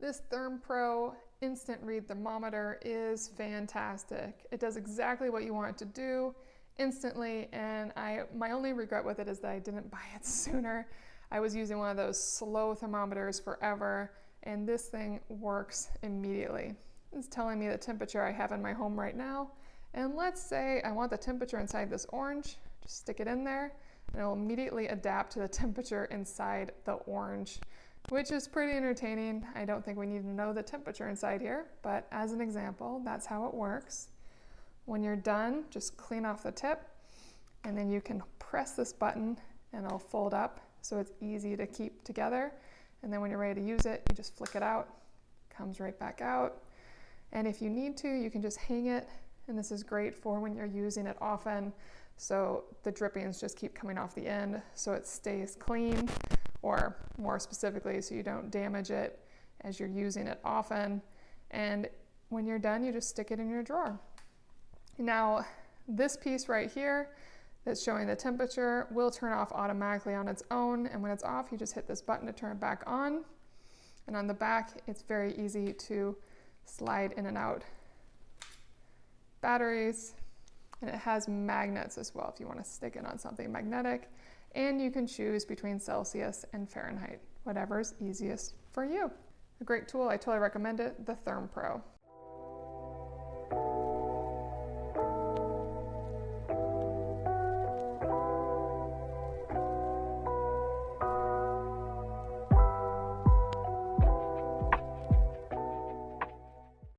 This ThermoPro Instant Read Thermometer is fantastic. It does exactly what you want it to do instantly, and my only regret with it is that I didn't buy it sooner. I was using one of those slow thermometers forever, and this thing works immediately. It's telling me the temperature I have in my home right now, and let's say I want the temperature inside this orange. Just stick it in there, and it'll immediately adapt to the temperature inside the orange, which is pretty entertaining. I don't think we need to know the temperature inside here, but as an example, that's how it works. When you're done, just clean off the tip, and then you can press this button and it'll fold up so it's easy to keep together. And then when you're ready to use it, you just flick it out, comes right back out. And if you need to, you can just hang it, and this is great for when you're using it often, so the drippings just keep coming off the end so it stays clean, or more specifically, so you don't damage it as you're using it often. And when you're done, you just stick it in your drawer. Now, this piece right here that's showing the temperature will turn off automatically on its own, and when it's off, you just hit this button to turn it back on. And on the back, it's very easy to slide in and out batteries, and it has magnets as well if you want to stick it on something magnetic. And you can choose between Celsius and Fahrenheit, whatever's easiest for you. A great tool, I totally recommend it, the ThermoPro.